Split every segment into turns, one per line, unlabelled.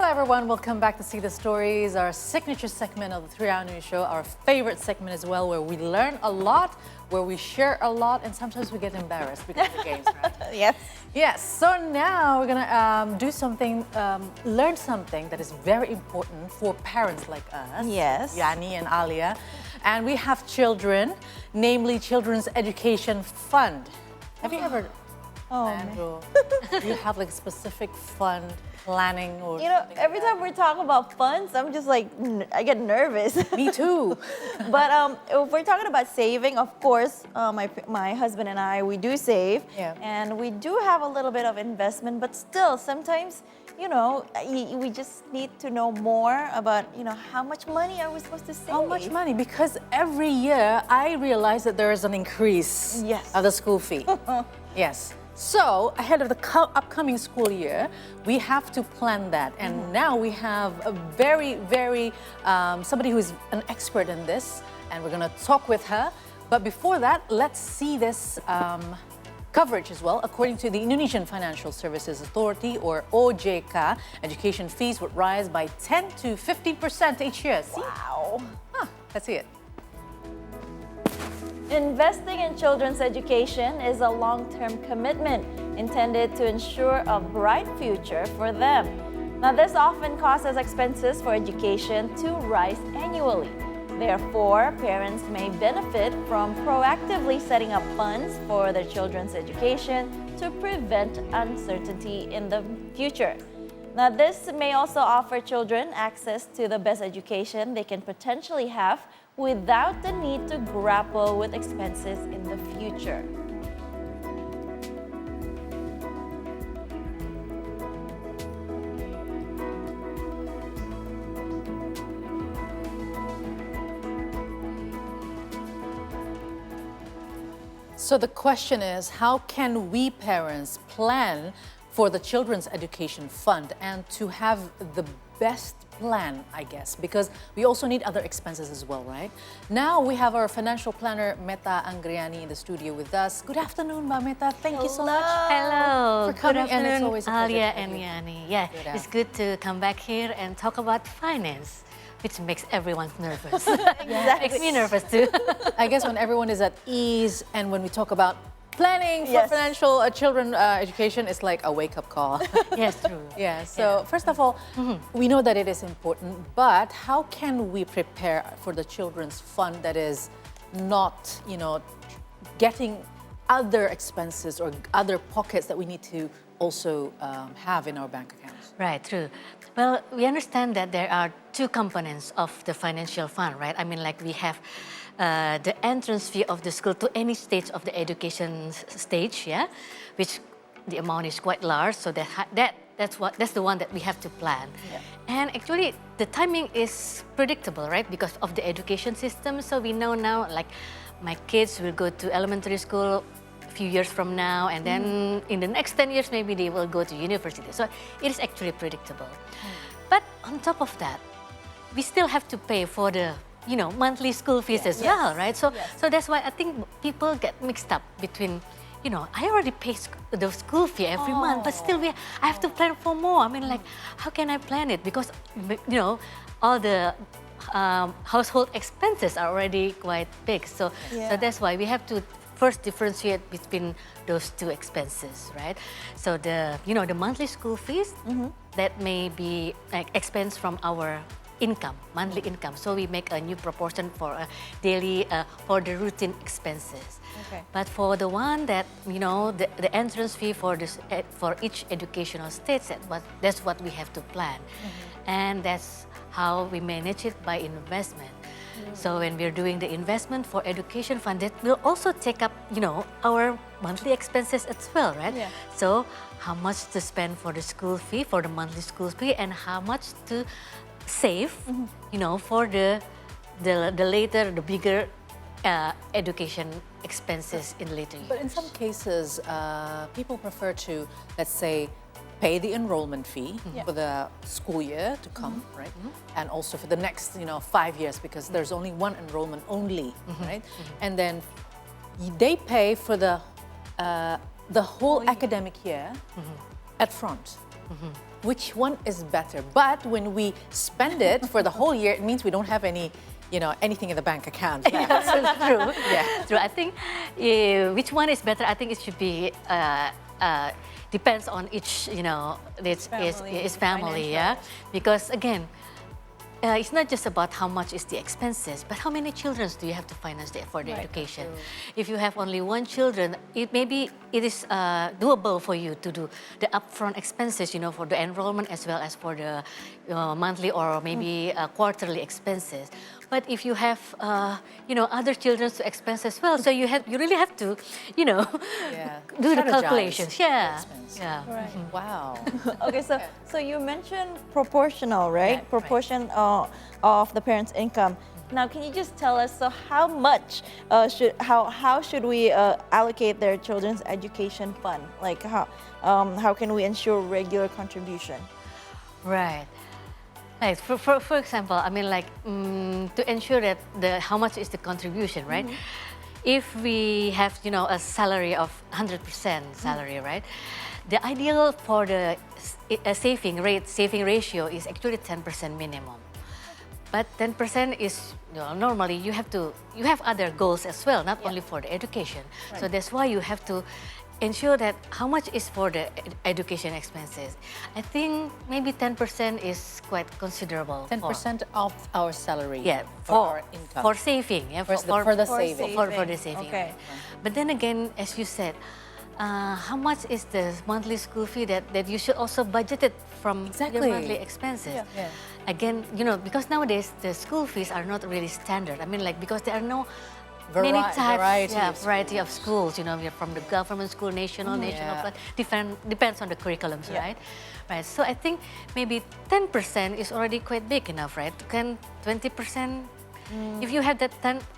everyone, welcome back to See the Stories, our signature segment of the 3-Hour News Show, our favorite segment as well, where we learn a lot, where we share a lot, and sometimes we get embarrassed because of the games, right?
Yes.
Yes, so now we're gonna do something, learn something that is very important for parents like us.
Yes.
Yani and Alia. And we have children, namely Children's Education Fund. Have you ever, Andrew, do you have like a specific fund planning or something
every
like
time we talk about funds, I'm just like, I get nervous.
that? Me too.
But if we're talking about saving, of course, my husband and I, we do save.
Yeah.
And we do have a little bit of investment, but still, sometimes, we just need to know more about, how much money are we supposed to save?
How much money? Because every year I realize that there is an increase of the school fee. Yes. So ahead of the upcoming school year, we have to plan that. And now we have a very, somebody who's an expert in this, and we're going to talk with her. But before that, let's see this coverage as well. According to the Indonesian Financial Services Authority, or OJK, education fees would rise by 10 to 15% each year. See?
Wow.
Let's see it.
Investing in children's education is a long-term commitment intended to ensure a bright future for them. Now, this often causes expenses for education to rise annually. Therefore, parents may benefit from proactively setting up funds for their children's education to prevent uncertainty in the future. Now, this may also offer children access to the best education they can potentially have without the need to grapple with expenses in the future.
So the question is, how can we parents plan for the Children's Education Fund and to have the best plan, I guess, because we also need other expenses as well, right? Now we have our financial planner, Metta Anggriani, in the studio with us. Good afternoon, Metta. Thank you so much.
Hello.
For coming,
good afternoon,
and it's always a pleasure
Alia
to have
and
you.
Yani. Yeah, it's good to come back here and talk about finance, which makes everyone nervous. Makes me nervous too.
I guess when everyone is at ease and when we talk about planning for financial children education, it's like a wake-up call.
Yes, true.
Yeah, so first of all, we know that it is important, but how can we prepare for the children's fund that is not, getting other expenses or other pockets that we need to also have in our bank accounts?
Right, true. Well, we understand that there are two components of the financial fund, right? I mean, like we have the entrance fee of the school to any stage of the education stage, yeah, which the amount is quite large. So that's the one that we have to plan. Yeah. And actually, the timing is predictable, right? Because of the education system. So we know now, like, my kids will go to elementary school a few years from now, and then in the next 10 years, maybe they will go to university. So it is actually predictable. But on top of that, we still have to pay for the monthly school fees as well, right? So that's why I think people get mixed up between, I already pay the school fee every month, but still I have to plan for more. I mean, like, how can I plan it? Because, all the household expenses are already quite big. So that's why we have to first differentiate between those two expenses, right? So the monthly school fees, that may be like expense from our income, monthly income. So we make a new proportion for a daily, for the routine expenses. Okay. But for the one that, the entrance fee for each educational stage, that's what we have to plan. And that's how we manage it by investment. So when we're doing the investment for education fund, that will also take up, our monthly expenses as well, right? Yeah. So how much to spend for the school fee, for the monthly school fee, and how much to save, for the later, the bigger education expenses in later years.
But in some cases, people prefer to, let's say, pay the enrollment fee for the school year to come, right? And also for the next, 5 years, because there's only one enrollment only, right? And then they pay for the whole academic year at front. which one is better. But when we spend it for the whole year, it means we don't have any, anything in the bank account.
Yes, it's true.
Yeah.
True. I think which one is better, I think it should be, depends on each, its family, yeah? Because again, it's not just about how much is the expenses, but how many children do you have to finance for the education.
True.
If you have only one children, maybe it is doable for you to do the upfront expenses, for the enrollment as well as for the monthly or maybe quarterly expenses. But if you have, other children's expenses as well, so you really have to, do the calculations. Yeah. Yeah.
Right.
Wow.
Okay, so you mentioned proportional, right?
Right,
Proportion of the parents' income. Now, can you just tell us, so how much how should we allocate their children's education fund? Like how can we ensure regular contribution?
Right. Like for example, I mean, like to ensure that how much is the contribution, right? If we have a salary of 100% salary, right? The ideal for the saving ratio is actually 10% minimum. But 10% is normally you have other goals as well, not only for the education. Right. So that's why you have to ensure that how much is for the education expenses. I think maybe 10% is quite considerable.
10% of our salary.
Yeah,
for our income.
For saving. Yeah,
for the saving.
For the saving.
Okay.
Right. But then again, as you said, how much is the monthly school fee that you should also budget it from your monthly expenses?
Yeah. Yeah.
Again, because nowadays the school fees are not really standard. I mean, like, because there are no many types, variety of schools. We're from the government school, national, but depends on the curriculums, right? Right. So I think maybe 10% is already quite big enough, right? 20%. If you have that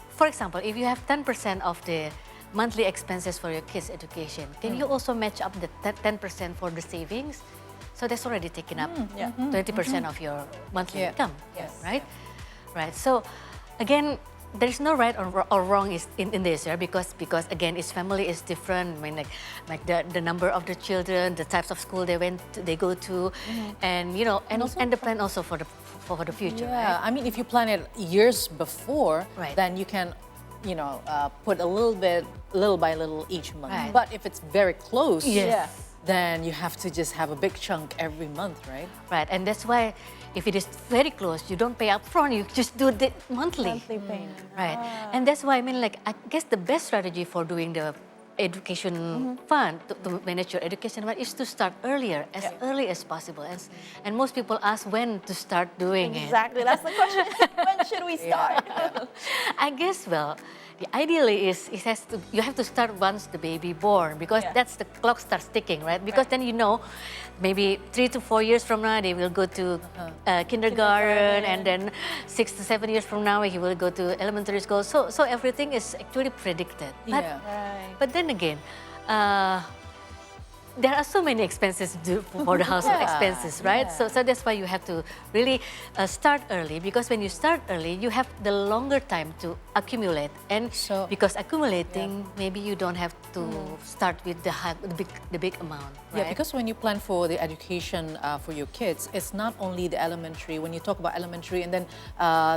for example, if you have 10% of the monthly expenses for your kids' education, can you also match up the 10% for the savings? So that's already taken up 20% of your monthly income, right? Right. So again, there is no right or wrong in this, because again, each family is different. I mean, like the number of the children, the types of school they go to, and and the plan also for the future.
Yeah,
right?
I mean, if you plan it years before, then you can, put a little bit, little by little each month.
Right.
But if it's very close,
Yes.
then you have to just have a big chunk every month, right?
Right, and that's why if it is very close, you don't pay up front, you just do it monthly.
Monthly payment.
Right, and that's why, I mean, like, I guess the best strategy for doing the education fund, to manage your education fund, is to start earlier, as early as possible. And most people ask when to start doing it.
Exactly, that's the question. When should we start?
I guess, well, ideally you have to start once the baby born, because that's the clock starts ticking, right? Because then maybe 3 to 4 years from now they will go to kindergarten, and then 6 to 7 years from now he will go to elementary school. So everything is actually predicted. But then again, there are so many expenses for the household expenses, right? So that's why you have to really start early, because when you start early, you have the longer time to accumulate. And because accumulating, maybe you don't have to start with the big amount, right?
Yeah, because when you plan for the education for your kids, it's not only the elementary. When you talk about elementary and then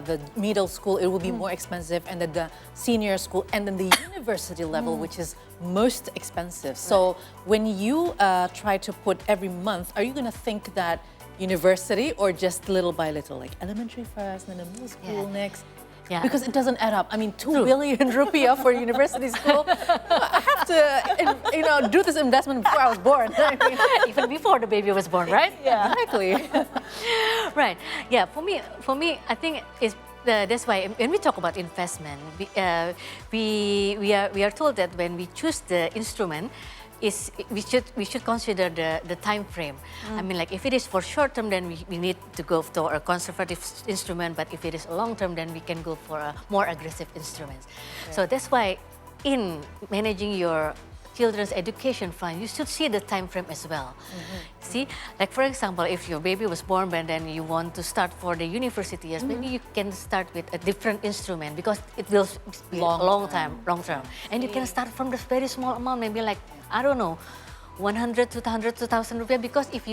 the middle school, it will be more expensive, and then the senior school, and then the university level, which is most expensive. So when you try to put every month, are you going to think that university, or just little by little, like elementary first, then the middle school next?
Yeah.
Because it doesn't add up. I mean, 2 billion rupiah for university school. I have to, do this investment before I was born. I mean,
even before the baby was born, right?
Yeah, exactly.
Right. Yeah. For me, I think that's why when we talk about investment, we are told that when we choose the instrument, we should consider the time frame. I mean, like, if it is for short term, then we need to go for a conservative instrument. But if it is long term, then we can go for a more aggressive instruments. So that's why in managing your children's education fund, you should see the time frame as well. See, like, for example, if your baby was born and then you want to start for the university years, maybe you can start with a different instrument, because it will be long term. And you can start from this very small amount, maybe like, I don't know, 100, 200, 2,000 rupiah, because if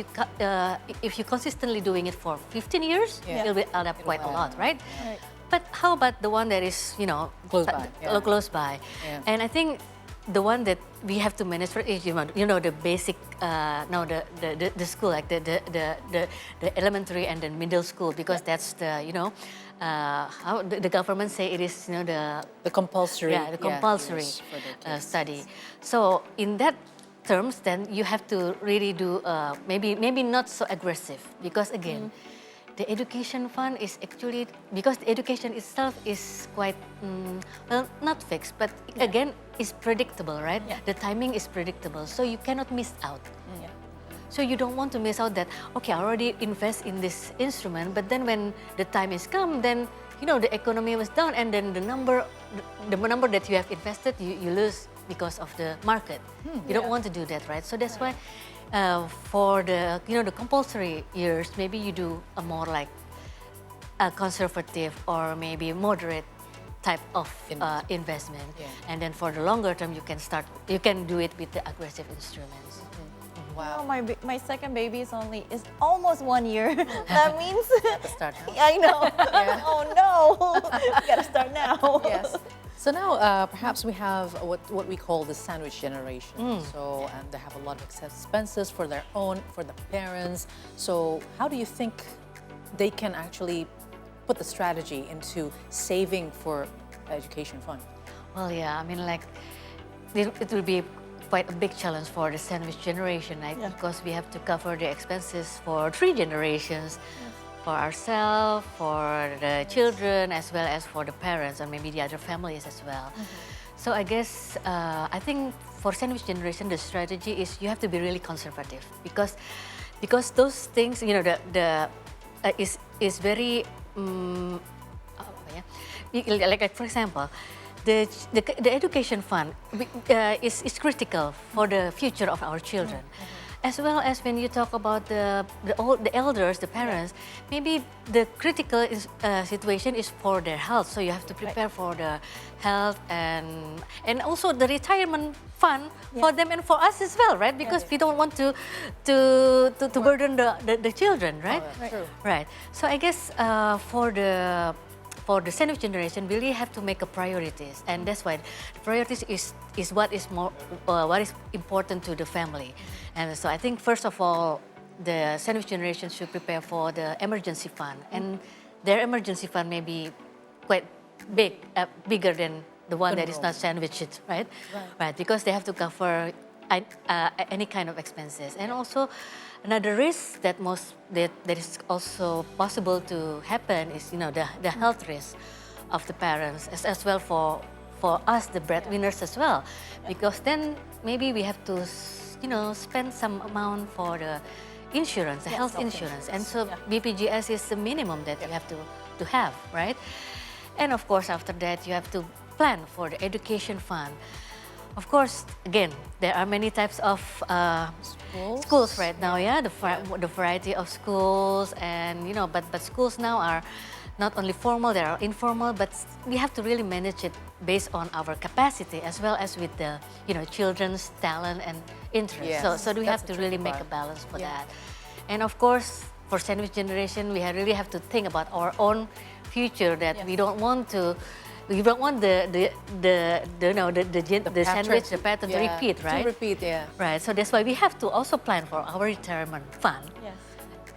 you consistently doing it for 15 years, it will add up quite a lot, right? But how about the one that is,
close by?
Close by. And I think the one that we have to manage for is, the basic, the school, like the elementary and the middle school, because that's the, how the government say it is, the
compulsory.
the compulsory study. So in that terms, then you have to really do maybe not so aggressive, because again, the education fund is actually, because the education itself is quite, well, not fixed, but again, is predictable, right? The timing is predictable, so you cannot miss out. So you don't want to miss out that, okay, I already invest in this instrument, but then when the time is come, then, the economy was down, and then the number that you have invested, you lose because of the market. You don't want to do that, right? So that's why for the, the compulsory years, maybe you do a more like a conservative or maybe moderate type of investment. And then for the longer term, you can do it with the aggressive instruments.
Wow, my second baby is almost 1 year. That means
Start now.
I know. Oh no, we gotta start now.
Yes. So now perhaps we have what we call the sandwich generation. So they have a lot of expenses for the parents. So how do you think they can actually put the strategy into saving for education fund?
Well, yeah, I mean, like, it will be quite a big challenge for the sandwich generation, right? Because we have to cover the expenses for 3 generations, for ourselves, for the children, as well as for the parents and maybe the other families as well. So I guess, I think for sandwich generation, the strategy is you have to be really conservative, because those things, is very, like for example, the education fund is critical for the future of our children. As well as when you talk about the elders, the parents, maybe the critical situation is for their health. So you have to prepare for the health and also the retirement fund for them and for us as well, right? Because we don't want to burden the children, right? Right. So I guess for the sandwich generation, we really have to make a priorities, and that's why the priorities is what is important to the family. And so I think first of all, the sandwich generation should prepare for the emergency fund, and their emergency fund may be quite bigger than the one that is not sandwiched, right? Right, because they have to cover any kind of expenses. And also another risk that is also possible to happen is, the health risk of the parents, as well for us, the breadwinners as well, because then maybe we have to, spend some amount for the insurance, the health insurance, and so BPJS is the minimum that you have to have, right? And of course, after that, you have to plan for the education fund. Of course, again, there are many types of schools right now. The variety of schools, and but schools now are not only formal, there are informal, but we have to really manage it based on our capacity as well as with the children's talent and interest. So we have to really make a balance for that. And of course, for sandwich generation, we really have to think about our own future, that we don't want the sandwich, the pattern to repeat, right?
To repeat,
Right. So that's why we have to also plan for our retirement fund.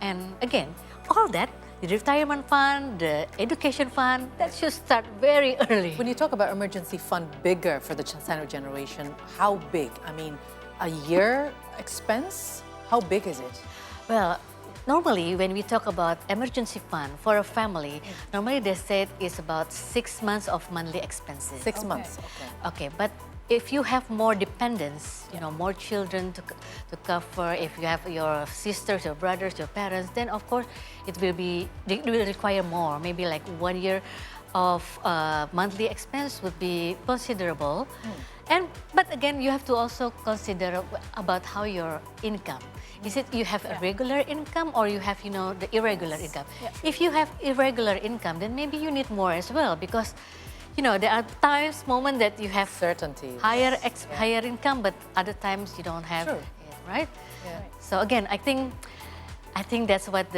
And again, all that, the retirement fund, the education fund, that should start very early.
When you talk about emergency fund bigger for the sandwich generation, how big? I mean, a year expense? How big is it?
Well, normally, when we talk about emergency fund for a family, normally they say it's about 6 months of monthly expenses.
6 months,
Okay, but if you have more dependents, more children to cover, if you have your sisters, your brothers, your parents, then of course it will require more. Maybe like 1 year of monthly expense would be considerable. But again, you have to also consider about how your income. Is it you have a regular income, or you have, the irregular income? If you have irregular income, then maybe you need more as well, because, there are moments that you have
certainty,
higher income, but other times you don't have. right?
Yeah.
So again, I think that's what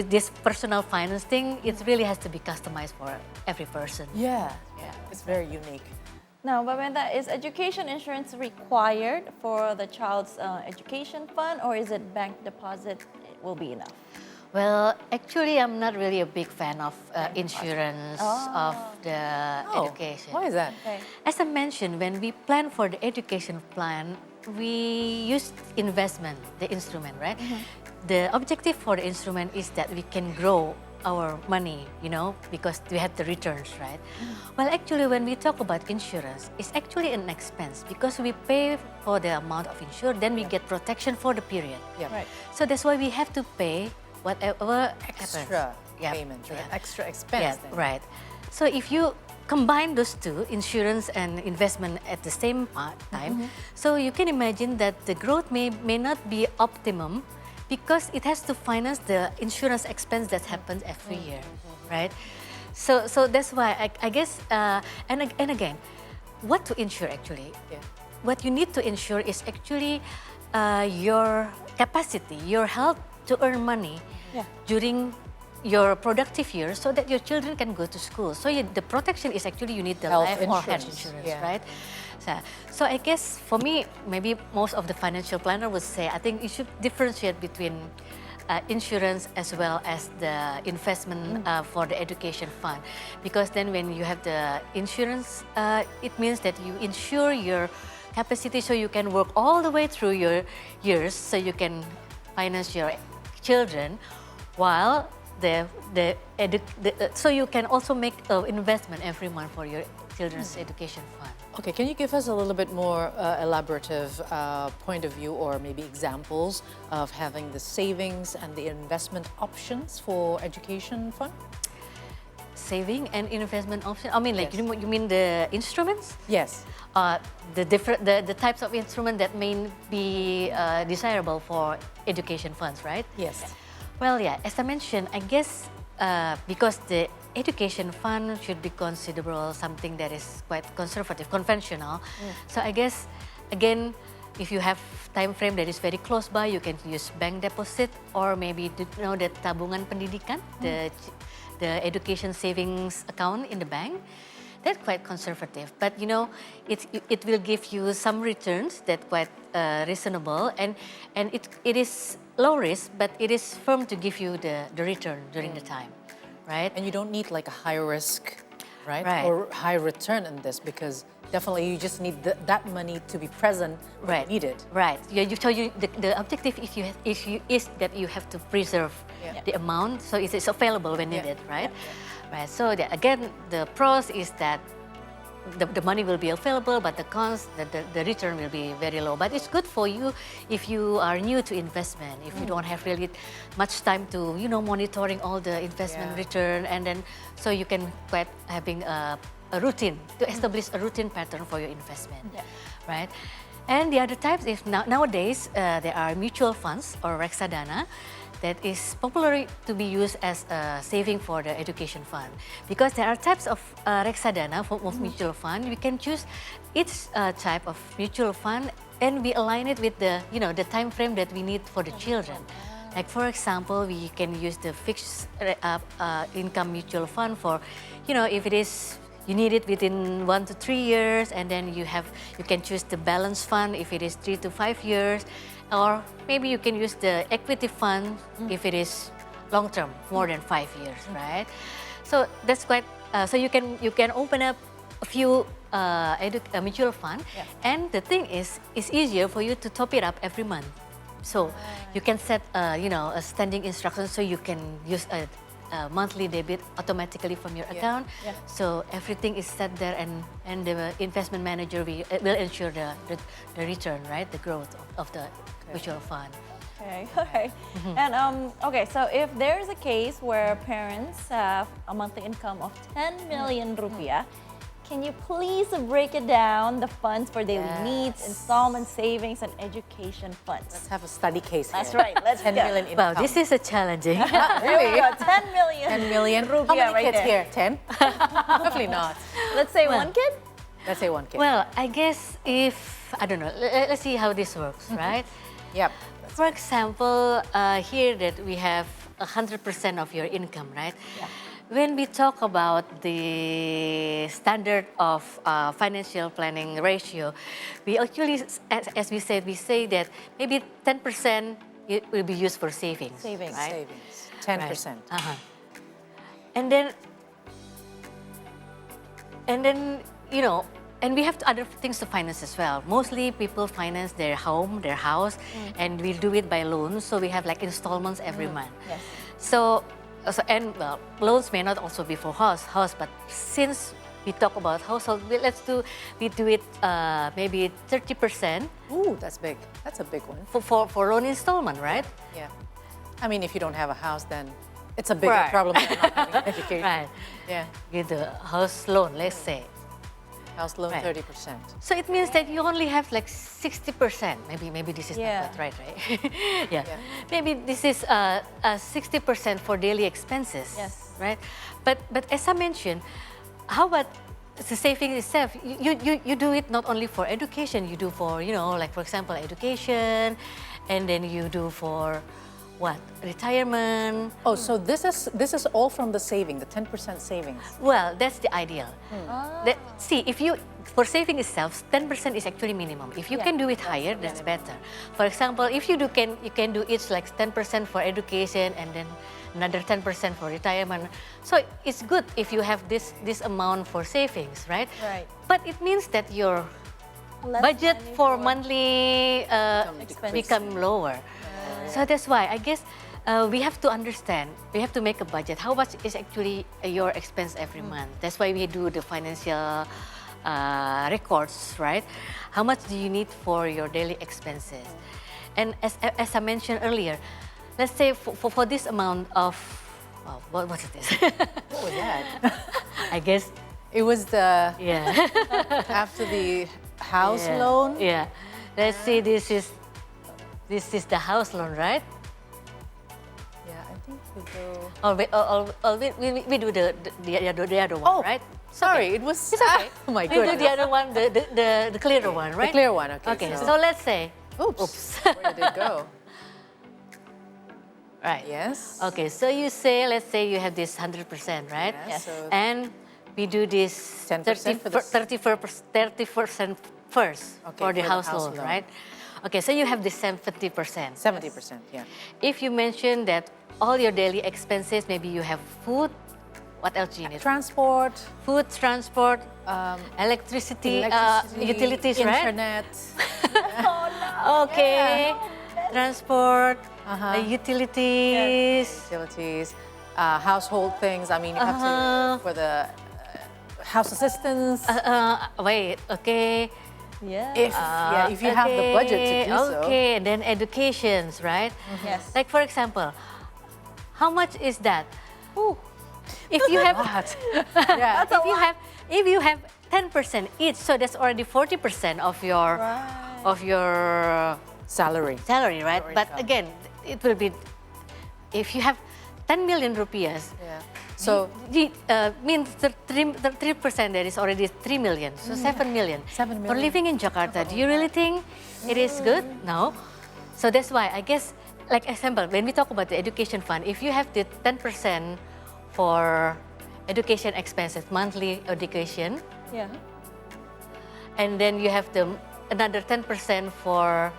this personal finance thing, it really has to be customized for every person.
Yeah, it's very unique.
Now, Metta, is education insurance required for the child's education fund, or is it bank deposit will be enough?
Well, actually, I'm not really a big fan of insurance of the education.
Why is that?
Okay.
As I mentioned, when we plan for the education plan, we use investment, the instrument, right? The objective for the instrument is that we can grow our money, because we have the returns, right? Well, actually, when we talk about insurance, it's actually an expense because we pay for the amount of insurance, then we get protection for the period.
Yeah.
Right.
So that's why we have to pay whatever
Extra
happens.
payments, right?
Yeah.
Extra expense.
Yeah,
then.
right. So if you combine those two, insurance and investment at the same time, so you can imagine that the growth may not be optimum because it has to finance the insurance expense that happens every year, right? So that's why I guess, and again, what to insure actually?
Yeah.
What you need to insure is actually your capacity, your health to earn money during your productive years so that your children can go to school. So the protection is actually you need the
Health
life or health
insurance,
insurance,
yeah.
right? So I guess for me, maybe most of the financial planner would say, I think you should differentiate between insurance as well as the investment for the education fund. Because then when you have the insurance, it means that you insure your capacity so you can work all the way through your years so you can finance your children while so you can also make investment every month for your children's education fund.
Okay, can you give us a little bit more elaborative point of view or maybe examples of having the savings and the investment options for education fund?
Saving and investment option. I mean, like
Yes.
you mean the instruments?
Yes.
The types of instrument that may be desirable for education funds, right?
Yes.
Well, yeah, as I mentioned, I guess because the education fund should be considerable something that is quite conservative, conventional. So I guess, again, if you have time frame that is very close by, you can use bank deposit or maybe the tabungan pendidikan, the education savings account in the bank. That's quite conservative, but it will give you some returns that quite reasonable, and it is low risk, but it is firm to give you the return during the time, right?
And you don't need like a high risk, right?
Right.
Or high return in this because definitely you just need that money to be present when you need it.
Right. The objective is that you have to preserve the amount so it's available when needed, right? Right. So again, the pros is that the money will be available, but the cons, the return will be very low. But it's good for you if you are new to investment, if you don't have really much time to, monitoring all the investment return, and then so you can quite having a routine, to establish a routine pattern for your investment, right? And the other types, nowadays there are mutual funds or reksadana that is popular to be used as a saving for the education fund. Because there are types of reksadana of mutual fund. We can choose each type of mutual fund and we align it with the time frame that we need for the children. Like for example, we can use the fixed income mutual fund for, if it is you need it within 1 to 3 years, and then you can choose the balance fund if it is 3 to 5 years, or maybe you can use the equity fund if it is long term, more than 5 years, right? So that's quite. So you can open up a few mutual fund, and the thing is, it's easier for you to top it up every month. So you can set a standing instruction so you can use a monthly debit automatically from your account. So everything is set there, and the investment manager will ensure the return, right? The growth of the mutual fund.
Okay. And okay, so if there's a case where parents have a monthly income of 10 million rupiah, can you please break it down, the funds for daily needs, installment savings, and education funds?
Let's have a study case here.
That's right. Let's
10 million income.
Wow, this is a challenging.
Really? 10 million.
10 million.
Rupiah
How many
right
kids
there.
here? 10? Definitely not.
Let's say one kid.
Let's say one kid.
Well, I guess if I don't know, let's see how this works, right?
Yep.
For example, here that we have 100% of your income, right?
Yeah.
When we talk about the standard of financial planning ratio, we actually, as we said, we say that maybe 10% it will be used for savings.
Savings.
Right?
Savings. 10%.
Right. And then, you know, and we have other things to finance as well. Mostly people finance their home, their house, and we do it by loans. So we have like installments every month.
Yes.
So and well, loans may not also be for house, but since we talk about household, we do it maybe 30%
Ooh, that's big. That's a big one.
for loan installment, right?
Yeah. I mean, if you don't have a house, then it's a bigger
Right.
problem than not having education.
Right.
Yeah.
With the house loan, let's say.
House loan,
Right.
30%.
So it means that you only have like 60%. Maybe this is
Yeah.
not quite right. Yeah. Maybe this is 60% for daily expenses.
Yes.
Right. But as I mentioned, how about the saving itself? You do it not only for education. You do for, you know, like for example, education, and then you do for what, retirement.
Oh, so this is all from the saving, the 10% savings.
Well, that's the ideal. See, if you, for saving itself, 10% is actually minimum. If you can do it higher, that's better. For example, if you can do each like 10% for education and then another 10% for retirement. So it's good if you have this amount for savings, right?
Right.
But it means that your
Less
budget
money
for monthly
Expenses.
become lower. So that's why I guess we have to understand, we have to make a budget. How much is actually your expense every month? That's why we do the financial records, right? How much do you need for your daily expenses? And as I mentioned earlier, let's say for this amount of, well, what's this?
What was that?
I guess,
It was the,
yeah.
after the house
Yeah.
loan.
Yeah. Let's see, this is the house loan, right?
Yeah, I think we go.
We do the other one,
Oh,
right?
sorry, it was.
It's okay.
Oh my
We do
goodness.
the other one, the clearer one, right?
The clear one, okay.
Okay, so let's say,
Oops. Where did it go?
right.
Yes.
Okay, so you say, let's say you have this 100%, right?
Yeah,
Yes.
so-
And we do this
10% for this.
30% first
Okay,
for the
for the
house
house
loan,
loan.
right? Okay, so you have this 70%.
70%, yeah.
If you mention that all your daily expenses, maybe you have food, what else do you need?
Transport,
Food, transport, electricity,
electricity,
utilities, right?
internet.
Okay, transport, utilities.
Utilities, household things. I mean, you have to, for the house assistance.
Wait, okay.
Yeah.
If you have the budget to do so.
Okay, and then educations, right?
Yes.
Like for example, how much is that? If you have,
Yeah.
if you have 10% each, so that's already 40% of your
Salary.
salary, right?
Or
But
income.
again, it will be if you have 10 million rupiahs.
Yeah. So
Means the 3% that is already 3 million, so 7 million.
7
For
million.
living in Jakarta, do you really think it is good? No. So that's why I guess, like example, when we talk about the education fund, if you have the 10% for education expenses, monthly education,
Yeah.
and then you have another 10% for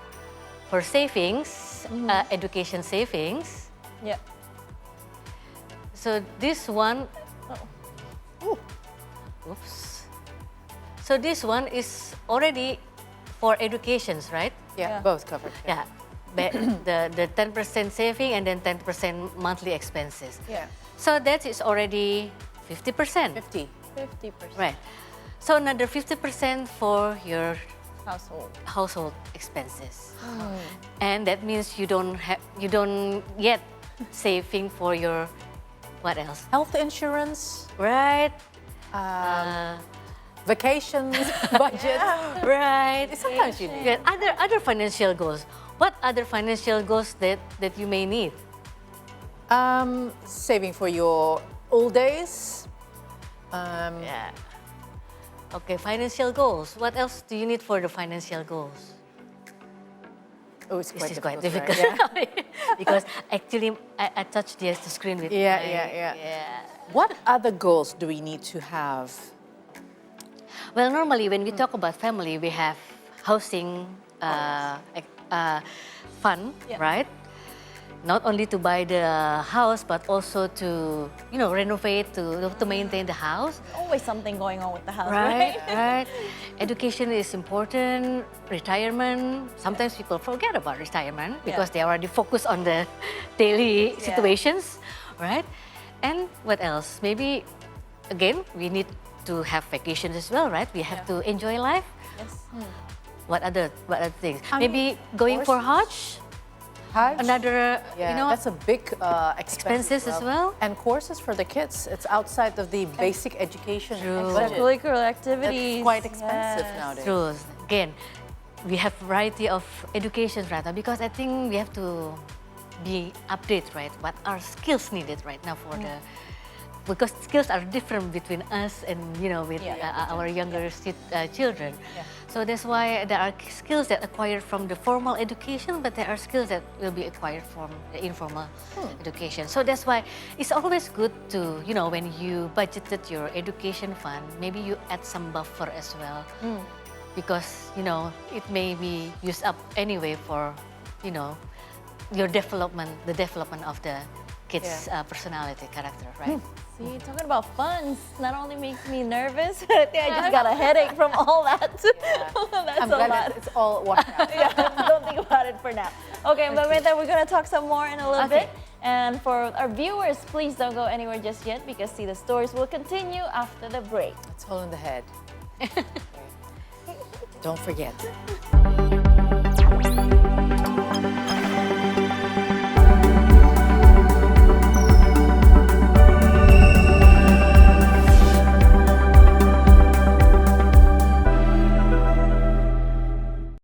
savings, education savings.
Yeah.
So this one, oops. So this one is already for educations, right?
yeah,
Yeah.
both covered.
Yeah. The 10% saving and then 10% monthly expenses.
Yeah.
So that is already 50%.
50.
50%.
Right. So another 50% for your
Household.
household expenses. And that means you don't yet saving for your, what else?
Health insurance,
Right.
vacations, budget.
Right.
Sometimes you need.
Yeah, other financial goals. What other financial goals that you may need?
Saving for your old days.
Yeah. Okay, financial goals. What else do you need for the financial goals?
Oh, it's
This
quite
is
difficult.
quite difficult.
right? Yeah.
Because actually, I touched the screen with
Yeah,
my-
yeah. What other goals do we need to have?
Well, normally when we talk about family, we have housing fund,
Yeah.
right? Not only to buy the house, but also to, renovate, to maintain the house.
Always something going on with the house,
Right,
right?
right. Education is important, retirement. Sometimes people forget about retirement because they already focus on the daily situations, right? And what else? Maybe, again, we need to have vacations as well, right? We have to enjoy life.
Yes.
What other things?
I
Maybe
mean,
going for
courses.
Hajj, another,
That's a big
expenses as well.
And courses for the kids. It's outside of the basic education budget.
Extracurricular activities.
It's quite expensive
Yes.
nowadays.
True. Again, we have variety of educations right now because I think we have to be updated, right? What are skills needed right now for the, because skills are different between us and with our younger children.
Yeah.
So that's why there are skills that acquired from the formal education, but there are skills that will be acquired from the informal education. So that's why it's always good to, when you budgeted your education fund, maybe you add some buffer as well. Because, it may be used up anyway for, your development, the development of the kids' personality, character, right?
See, talking about funds not only makes me nervous, but I think I just got a headache from all that. That's
I'm
a
glad
lot.
it's all washed out.
Yeah, don't think about it for now. Okay, but Metta, we're going to talk some more in a little bit. And for our viewers, please don't go anywhere just yet because See the Stories will continue after the break.
It's all in the head. Don't forget.